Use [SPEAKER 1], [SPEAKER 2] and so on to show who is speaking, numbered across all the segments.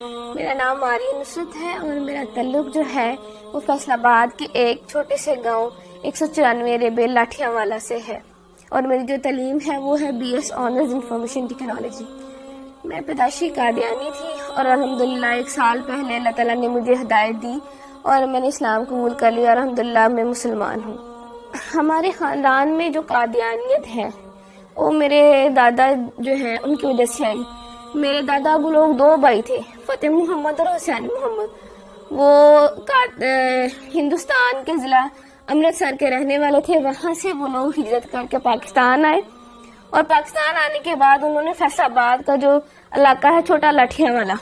[SPEAKER 1] میرا نام ماریہ نصرت ہے اور میرا تعلق جو ہے وہ فیصل آباد کے ایک چھوٹے سے گاؤں 194 ریبیل لاٹھیاں والا سے ہے، اور میری جو تعلیم ہے وہ ہے BS آنرز انفارمیشن ٹیکنالوجی۔ میں پیدائشی قادیانی تھی اور الحمدللہ 1 سال پہلے اللہ تعالیٰ نے مجھے ہدایت دی اور میں نے اسلام قبول کر لیا اور الحمدللہ میں مسلمان ہوں۔ ہمارے خاندان میں جو قادیانیت ہے وہ میرے دادا جو ہیں ان کی وجہ سے آئی۔ میرے دادا وہ لوگ 2 بھائی تھے، فتح محمد اور حسین محمد۔ وہ ہندوستان کے ضلع امرتسر کے رہنے والے تھے، وہاں سے وہ لوگ ہجرت کر کے پاکستان آئے، اور پاکستان آنے کے بعد انہوں نے فیصل آباد کا جو علاقہ ہے چھوٹا لاٹھیاں والا،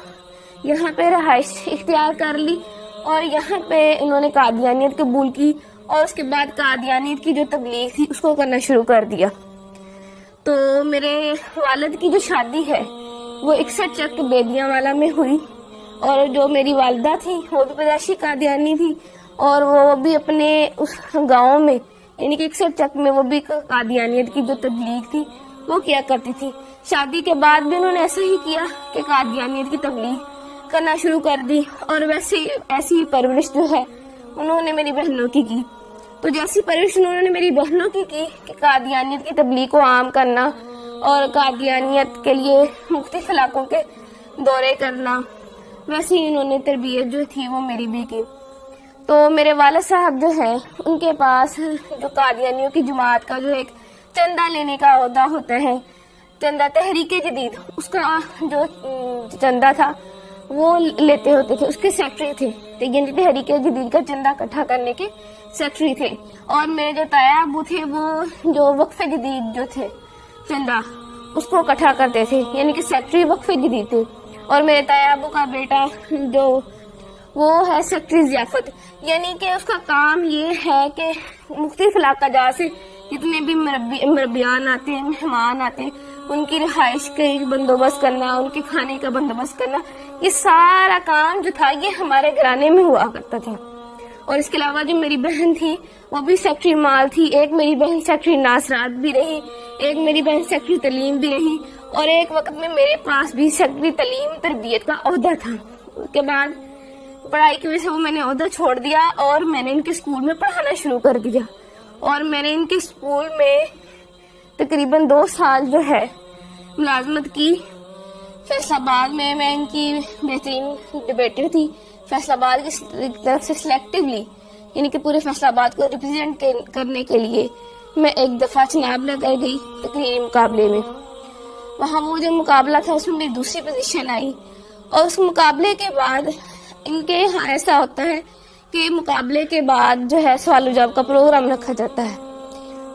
[SPEAKER 1] یہاں پہ رہائش اختیار کر لی اور یہاں پہ انہوں نے قادیانیت قبول کی، اور اس کے بعد قادیانیت کی جو تبلیغ تھی اس کو کرنا شروع کر دیا۔ تو میرے والد کی جو شادی ہے وہ 61 چک بیدیاں والا میں ہوئی، اور جو میری والدہ تھی وہ بھی پیدائشی قادیانی تھی، اور وہ بھی اپنے اس گاؤں میں یعنی کہ 61 چک میں وہ بھی قادیانیت کی جو تبلیغ تھی وہ کیا کرتی تھی۔ شادی کے بعد بھی انہوں نے ایسا ہی کیا کہ قادیانیت کی تبلیغ کرنا شروع کر دی، اور ویسے ایسی پرورش جو ہے انہوں نے میری بہنوں کی کی۔ تو جیسی پرورش انہوں نے میری بہنوں کی کہ قادیانیت کی تبلیغ کو عام کرنا اور قادیانیت کے لیے مختلف علاقوں کے دورے کرنا، ویسے ہی انہوں نے تربیت جو تھی وہ میری بھی کی۔ تو میرے والد صاحب جو ہے ان کے پاس جو قادیانیوں کی جماعت کا جو ایک چندہ لینے کا عہدہ ہوتا ہے، چندہ تحریک جدید، اس کا جو چندہ تھا وہ لیتے ہوتے تھے، اس کے سیکٹری تھے، یعنی تحریک جدید کا چندہ اکٹھا کرنے کے سیکٹری تھے۔ اور میرے جو تایا ابو تھے وہ جو وقف جدید جو تھے چندہ اس کو اکٹھا کرتے تھے، یعنی کہ سیکٹری وقف جدید تھے۔ اور میرے تایا ابو کا بیٹا جو وہ ہے سیکٹری ضیافت، یعنی کہ اس کا کام یہ ہے کہ مختلف علاقہ جات سے جتنے بھی مربیان آتے ہیں، مہمان آتے ہیں، ان کی رہائش کا بندوبست کرنا، ان کے کھانے کا بندوبست کرنا، یہ سارا کام جو تھا یہ ہمارے گھرانے میں ہوا کرتا تھا۔ اور اس کے علاوہ جو میری بہن تھی وہ بھی سیکٹری مال تھی، ایک میری بہن سیکٹری ناصرات بھی رہی، ایک میری بہن سیکٹری تعلیم بھی رہی، اور ایک وقت میں میرے پاس بھی سیکٹری تعلیم تربیت کا عہدہ تھا۔ اس کے بعد پڑھائی کی وجہ سے وہ میں نے عہدہ چھوڑ دیا اور میں نے ان کے اسکول میں پڑھانا شروع کر دیا، اور میں نے ان کے اسکول میں تقریباً 2 سال جو ہے ملازمت کی۔ فیصل آباد میں ان کی بہترین ڈبیٹر تھی، فیصل آباد کی طرف سے سلیکٹیولی یعنی کہ پورے فیصل آباد کو ریپرزینٹ کرنے کے لیے میں ایک دفعہ چناب لگائی گئی تقریری مقابلے میں۔ وہاں وہ جو مقابلہ تھا اس میں میری 2ری پوزیشن آئی، اور اس مقابلے کے بعد ان کے یہاں ایسا ہوتا ہے کہ مقابلے کے بعد جو ہے سوال و جواب کا پروگرام رکھا جاتا ہے۔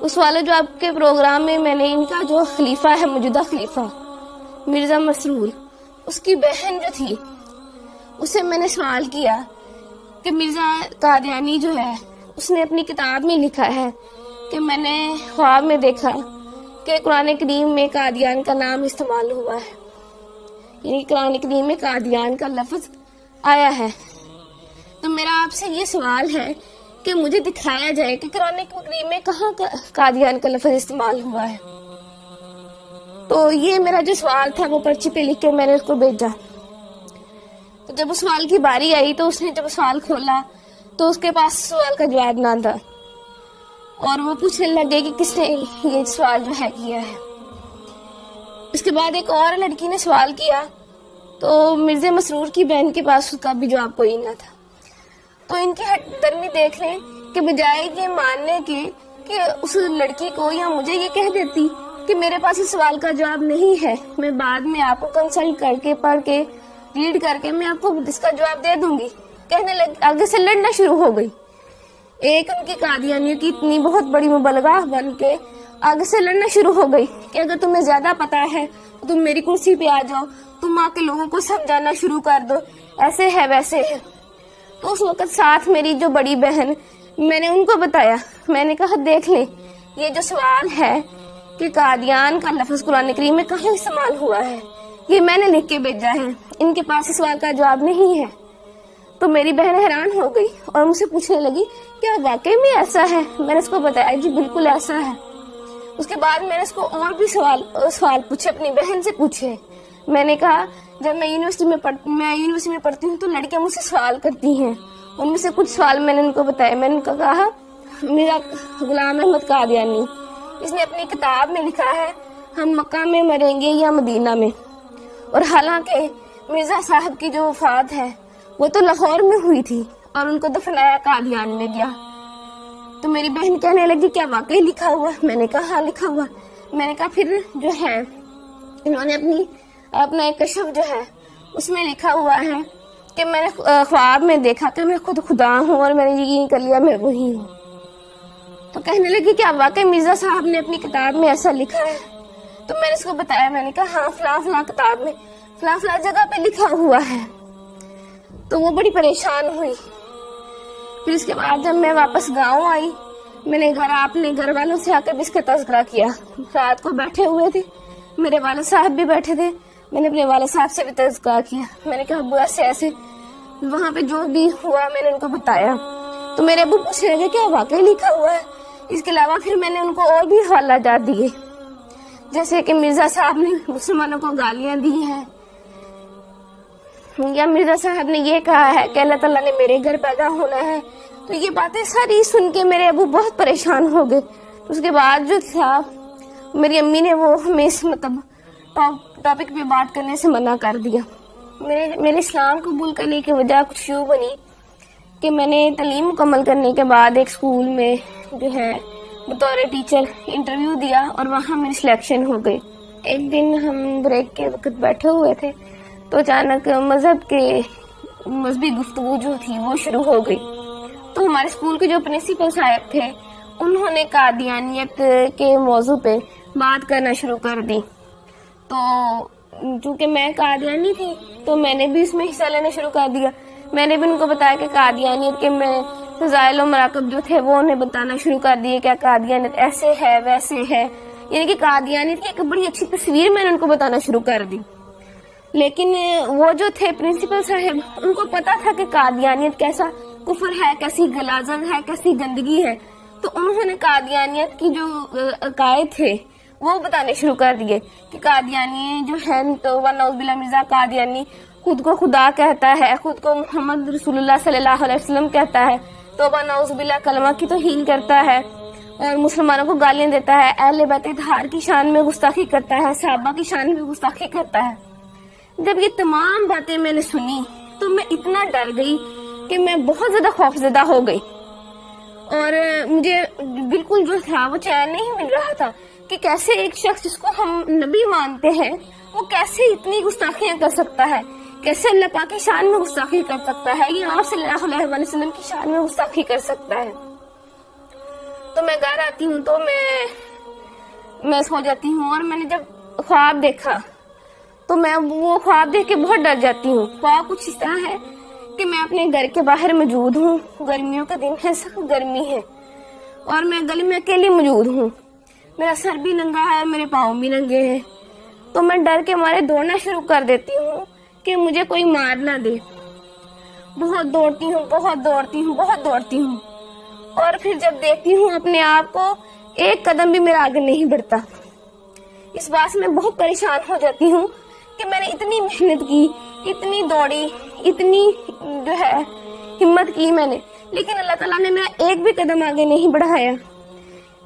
[SPEAKER 1] اس سوال و جواب کے پروگرام میں نے ان کا جو خلیفہ ہے، موجودہ خلیفہ مرزا مسرور، اس کی بہن جو تھی اسے میں نے سوال کیا کہ مرزا قادیانی جو ہے اس نے اپنی کتاب میں لکھا ہے کہ میں نے خواب میں دیکھا کہ قرآن کریم میں قادیان کا نام استعمال ہوا ہے، یعنی قرآن کریم میں قادیان کا لفظ آیا ہے۔ تو میرا آپ سے یہ سوال ہے کہ مجھے دکھایا جائے کہ قرآن کریم میں کہاں قادیان کا لفظ استعمال ہوا ہے۔ تو یہ میرا جو سوال تھا وہ پرچی پہ لکھ کے میں نے اس کو بھیجا۔ تو جب اس سوال کی باری آئی تو اس نے جب سوال کھولا تو اس کے پاس سوال کا جواب نہ تھا، اور وہ پوچھنے لگے کہ کس نے یہ سوال جو ہے کیا ہے۔ اس کے بعد ایک اور لڑکی نے سوال کیا تو مرزا مسرور کی بہن کے پاس اس کا بھی جواب کوئی نہ تھا۔ تو ان کی ہٹ درمی دیکھ لیں کہ بجائے یہ ماننے کے کہ اس لڑکی کو یا مجھے یہ کہہ دیتی کہ میرے پاس اس سوال کا جواب نہیں ہے، میں بعد میں آپ کو کنسلٹ کر کے پڑھ کے ریڈ کر کے میں آپ کو اس کا جواب دے دوں گی، کہنے لگے، آگے سے لڑنا شروع ہو گئی۔ ایک ان کی قادیانیوں کی اتنی بہت بڑی مبلغہ بن کے آگے سے لڑنا شروع ہو گئی کہ اگر تمہیں زیادہ پتا ہے تو تم میری کرسی پہ آ جاؤ، تم آ کے لوگوں کو سمجھانا شروع کر دو، ایسے ہے ویسے ہے۔ تو اس وقت ساتھ میری جو بڑی بہن، میں نے ان کو بتایا، میں نے کہا دیکھ لیں یہ جو سوال ہے کہ قادیان کا لفظ قرآن کریم میں کہاں استعمال ہوا ہے، یہ میں نے لکھ کے بھیجا ہے، ان کے پاس اس سوال کا جواب نہیں ہے۔ تو میری بہن حیران ہو گئی اور مجھ سے پوچھنے لگی کیا واقعی میں ایسا ہے؟ میں نے اس کو بتایا جی بالکل ایسا ہے۔ اس کے بعد میں نے اس کو اور بھی سوال پوچھے، اپنی بہن سے پوچھے۔ میں نے کہا جب میں یونیورسٹی میں پڑھتی ہوں تو لڑکیاں مجھ سے سوال کرتی ہیں. ان میں سے کچھ سوال میں نے ان کو بتایا. میں نے ان کو کہا میرا غلام احمد قادیانی اس نے اپنی کتاب میں لکھا ہے ہم مکہ میں مریں گے یا مدینہ میں. اور حالانکہ مرزا صاحب کی جو وفات ہے وہ تو لاہور میں ہوئی تھی اور ان کو دفنایا قادیان میں گیا. تو میری بہن کہنے لگی کیا واقعی لکھا ہوا؟ میں نے کہا ہاں لکھا ہوا. میں نے کہا پھر جو ہے انہوں نے اپنا ایک کشف جو ہے اس میں لکھا ہوا ہے کہ میں نے خواب میں دیکھا کہ میں خود خدا ہوں اور میں نے یقین کر لیا میں وہی ہوں. تو کہنے لگی کیا واقعی مرزا صاحب نے اپنی کتاب میں ایسا لکھا ہے؟ تو میں نے اس کو بتایا. میں نے کہا ہاں فلاں فلاں کتاب میں فلاں فلاں جگہ پہ لکھا ہوا ہے. تو وہ بڑی پریشان ہوئی. پھر اس کے بعد جب میں واپس گاؤں آئی میں نے اپنے گھر والوں سے آ کر اس کا تذکرہ کیا. رات کو بیٹھے ہوئے تھے, میرے والد صاحب بھی بیٹھے تھے. میں نے اپنے والد صاحب سے بھی تذکرہ کیا. میں نے کہا ابو ایسے ایسے وہاں پہ جو بھی ہوا میں نے ان کو بتایا. تو میرے ابو پوچھنے لگے کیا واقعی لکھا ہوا ہے؟ اس کے علاوہ پھر میں نے ان کو اور بھی حوالہ جات دیے, جیسے کہ مرزا صاحب نے مسلمانوں کو گالیاں دی ہیں, یا مرزا صاحب نے یہ کہا ہے کہ اللہ تعالیٰ نے میرے گھر پیدا ہونا ہے. تو یہ باتیں ساری سن کے میرے ابو بہت پریشان ہو گئے. اس کے بعد جو تھا میری امی نے وہ ہمیں اس ٹاپک پہ بات کرنے سے منع کر دیا. میرے اسلام قبول کرنے کی وجہ کچھ یوں بنی کہ میں نے تعلیم مکمل کرنے کے بعد ایک اسکول میں جو ہے بطور ٹیچر انٹرویو دیا اور وہاں میری سلیکشن ہو گئی. ایک دن ہم بریک کے وقت بیٹھے ہوئے تھے تو اچانک مذہبی گفتگو جو تھی وہ شروع ہو گئی. تو ہمارے اسکول کے جو پرنسپل صاحب تھے انہوں نے قادیانیت کے موضوع پہ بات کرنا شروع کر دی. تو چونکہ میں قادیانی تھی تو میں نے بھی اس میں حصہ لینا شروع کر دیا. میں نے بھی ان کو بتایا کہ قادیانیت کے میں فضائل و مراقب جو تھے وہ انہیں بتانا شروع کر دیے, کیا قادیانیت ایسے ہے ویسے ہے, یعنی کہ قادیانیت کی ایک بڑی اچھی تصویر میں نے ان کو بتانا شروع کر دی. لیکن وہ جو تھے پرنسپل صاحب ان کو پتا تھا کہ قادیانیت کیسا کفر ہے, کیسی غلاظت ہے, کیسی گندگی ہے. تو انہوں نے قادیانیت کی جو عقائد تھے وہ بتانے شروع کر دیے کہ قادیانی جو ہے تو نعوذ باللہ مرزا قادیانی خود کو خدا کہتا ہے, خود کو محمد رسول اللہ صلی اللہ علیہ وسلم کہتا ہے, توبہ نعوذ باللہ کلمہ کی توہین کرتا ہے اور مسلمانوں کو گالیاں دیتا ہے, اہل بیت اطہار کی شان میں گستاخی کرتا ہے, صحابہ کی شان میں گستاخی کرتا ہے. جب یہ تمام باتیں میں نے سنی تو میں اتنا ڈر گئی کہ میں بہت زیادہ خوفزدہ ہو گئی اور مجھے بالکل جو تھا وہ چین نہیں مل رہا تھا کہ کیسے ایک شخص جس کو ہم نبی مانتے ہیں وہ کیسے اتنی گستاخیاں کر سکتا ہے, کیسے اللہ پاک کی شان میں گستاخی کر سکتا ہے, یا آپ صلی اللہ علیہ وسلم کی شان میں گستاخی کر سکتا ہے. تو میں گھر آتی ہوں تو میں سو جاتی ہوں اور میں نے جب خواب دیکھا تو میں وہ خواب دیکھ کے بہت ڈر جاتی ہوں. خواب کچھ اس طرح ہے کہ میں اپنے گھر کے باہر موجود ہوں, گرمیوں کا دن ہے, سخت گرمی ہے اور میں گلی میں اکیلی موجود ہوں, میرا سر بھی ننگا ہے, میرے پاؤں بھی ننگے ہیں. تو میں ڈر کے مارے دوڑنا شروع کر دیتی ہوں کہ مجھے کوئی مار نہ دے. بہت دوڑتی ہوں اور پھر جب دیکھتی ہوں اپنے آپ کو ایک قدم بھی میرا آگے نہیں بڑھتا. اس بات سے میں بہت پریشان ہو جاتی ہوں کہ میں نے اتنی محنت کی, اتنی دوڑی, اتنی جو ہے ہمت کی میں نے, لیکن اللہ تعالیٰ نے میرا ایک بھی قدم آگے نہیں بڑھایا.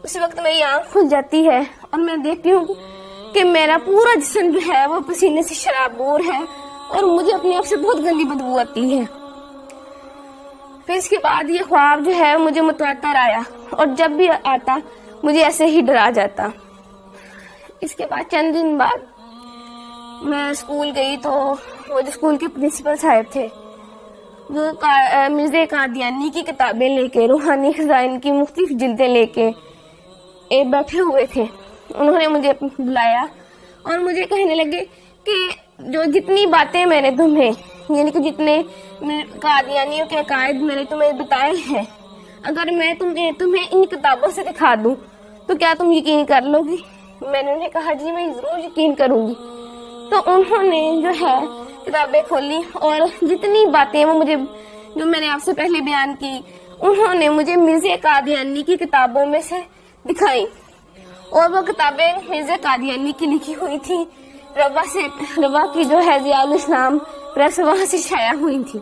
[SPEAKER 1] اسی وقت میری آنکھ کھل جاتی ہے اور میں دیکھتی ہوں کہ میرا پورا جسم جو ہے وہ پسینے سے شرابور ہے اور مجھے اپنے آپ سے بہت گندی بدبو آتی ہے. پھر اس کے بعد یہ خواب جو ہے مجھے متواتر آیا اور جب بھی آتا مجھے ایسے ہی ڈرا جاتا. اس کے بعد چند دن بعد میں اسکول گئی تو وہ جو اسکول کے پرنسپل صاحب تھے وہ مرزا قادیانی کی کتابیں لے کے, روحانی خزائن کی مختلف جلدیں لے کے بیٹھے ہوئے تھے. انہوں نے مجھے بلایا اور مجھے کہنے لگے کہ جو جتنی باتیں میں نے تمہیں یعنی کہ جتنے قادیانیوں کے عقائد میں نے تمہیں بتائے ہیں, اگر میں تمہیں ان کتابوں سے دکھا دوں تو کیا تم یقین کر لو گی؟ میں نے انہیں کہا جی میں ضرور یقین کروں گی. تو انہوں نے جو ہے کتابیں کھولی اور جتنی باتیں وہ مجھے جو میں نے آپ سے پہلے بیان کی انہوں نے مجھے مرزا قادیانی کی کتابوں میں سے دکھائی. اور وہ کتابیں مرزا قادیانی کی لکھی ہوئی تھی روا کی جو ہے ضیاء الاسلام پریس وہاں سے شائع ہوئی تھی.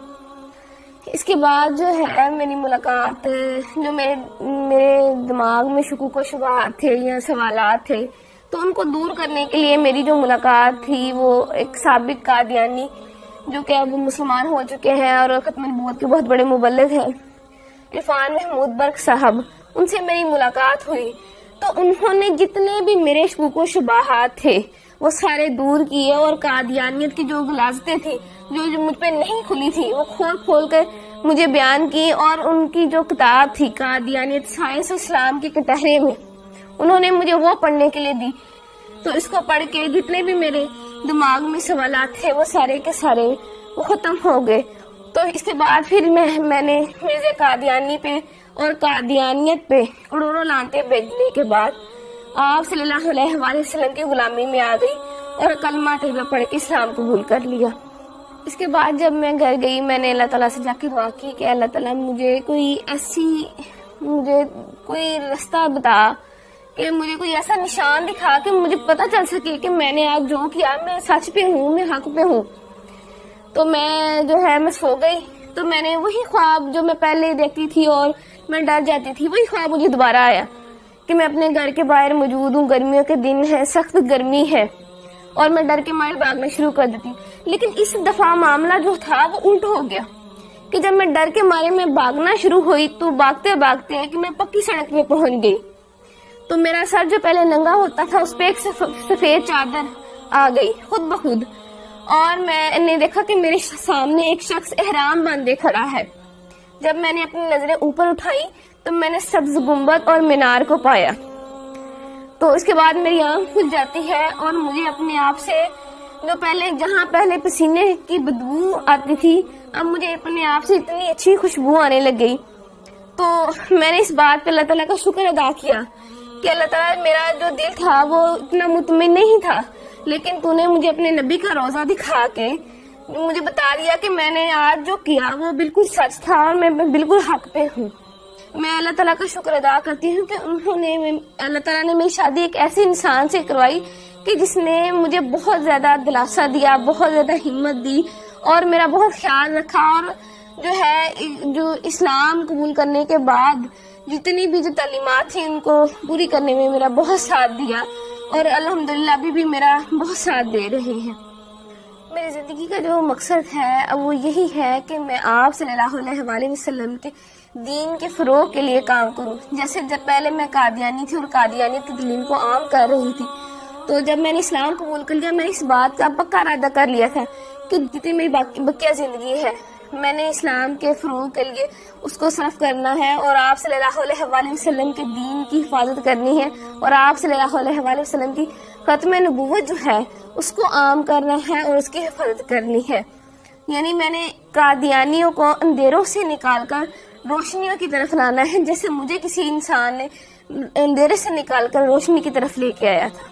[SPEAKER 1] اس کے بعد جو ہے میری ملاقات، جو میرے دماغ میں شکوک و شبہات تھے یا سوالات تھے تو ان کو دور کرنے کے لیے میری جو ملاقات تھی وہ ایک سابق قادیانی جو کہ اب مسلمان ہو چکے ہیں اور ختم نبوت کے بہت بڑے مبلغ ہیں، عرفان محمود برق صاحب، ان سے میری ملاقات ہوئی. تو انہوں نے جتنے بھی میرے شکوک و شبہات تھے وہ سارے دور کیے، اور قادیانیت کی جو غلاظتیں تھیں جو مجھ پہ نہیں کھلی تھی وہ کھول کر مجھے بیان کی. اور ان کی جو کتاب تھی قادیانیت سائنس اسلام کے کٹہرے میں، انہوں نے مجھے وہ پڑھنے کے لیے دی. تو اس کو پڑھ کے جتنے بھی میرے دماغ میں سوالات تھے وہ سارے کے سارے وہ ختم ہو گئے. تو اس کے بعد پھر میں نے مرزا قادیانی پہ اور قادیانیت پہ کروڑوں لعنتیں بھیجنے کے بعد آپ صلی اللہ علیہ وآلہ وسلم کی غلامی میں آ گئی اور کلمہ طیبہ پڑھ کے اسلام قبول کر لیا. اس کے بعد جب میں گھر گئی میں نے اللہ تعالیٰ سے جا کے دعا کی کہ اللہ تعالیٰ مجھے کوئی رستہ بتا، کہ مجھے کوئی ایسا نشان دکھا کہ مجھے پتہ چل سکے کہ میں نے آج جو کیا میں سچ پہ ہوں، میں حق پہ ہوں. تو میں سو گئی. تو میں نے وہی خواب جو میں پہلے دیکھتی تھی اور میں ڈر جاتی تھی، وہی خواب مجھے دوبارہ آیا کہ میں اپنے گھر کے باہر موجود ہوں، گرمیوں کے دن ہے، سخت گرمی ہے اور میں ڈر کے مارے بھاگنا شروع کر دیتی. لیکن اس دفعہ معاملہ جو تھا وہ الٹ ہو گیا کہ جب میں ڈر کے مارے میں بھاگنا شروع ہوئی تو بھاگتے بھاگتے کہ میں پکی سڑک پہ پہنچ گئی. تو میرا سر جو پہلے ننگا ہوتا تھا اس پہ ایک سفید چادر آ گئی خود بخود، اور میں نے دیکھا کہ میرے سامنے ایک شخص احرام باندھے کھڑا ہے. جب میں نے اپنی نظریں اوپر اٹھائی تو میں نے سبز گنبد اور مینار کو پایا. تو اس کے بعد میری آنکھ کھل جاتی ہے اور مجھے اپنے آپ سے جہاں پہلے پسینے کی بدبو آتی تھی اب مجھے اپنے آپ سے اتنی اچھی خوشبو آنے لگ گئی. تو میں نے اس بات پہ اللہ تعالیٰ کا شکر ادا کیا کہ اللہ تعالیٰ میرا جو دل تھا وہ اتنا مطمئن نہیں تھا، لیکن تو نے مجھے اپنے نبی کا روزہ دکھا کے مجھے بتا دیا کہ میں نے آج جو کیا وہ بالکل سچ تھا اور میں بالکل حق پہ ہوں. میں اللہ تعالیٰ کا شکر ادا کرتی ہوں کہ اللہ تعالیٰ نے میری شادی ایک ایسے انسان سے کروائی کہ جس نے مجھے بہت زیادہ دلاسا دیا، بہت زیادہ ہمت دی اور میرا بہت خیال رکھا، اور جو اسلام قبول کرنے کے بعد جتنی بھی جو تعلیمات تھیں ان کو پوری کرنے میں میرا بہت ساتھ دیا، اور الحمدللہ ابھی بھی میرا بہت ساتھ دے رہے ہیں. میری زندگی کا جو مقصد ہے وہ یہی ہے کہ میں آپ صلی اللہ علیہ وآلہ وسلم کے دین کے فروغ کے لیے کام کروں. جیسے جب پہلے میں قادیانی تھی اور قادیانیت کی دلیل کو عام کر رہی تھی، تو جب میں نے اسلام قبول کر لیا میں اس بات کا پکا ارادہ کر لیا تھا کہ جتنی میری بقیہ زندگی ہے میں نے اسلام کے فروغ کے لیے اس کو صرف کرنا ہے اور آپ صلی اللہ علیہ وآلہ وسلم کے دین کی حفاظت کرنی ہے، اور آپ صلی اللہ علیہ وآلہ وسلم کی ختم نبوت جو ہے اس کو عام کرنا ہے اور اس کی حفاظت کرنی ہے. یعنی میں نے قادیانیوں کو اندھیروں سے نکال کر روشنیوں کی طرف لانا ہے، جیسے مجھے کسی انسان نے اندھیرے سے نکال کر روشنی کی طرف لے کے آیا تھا.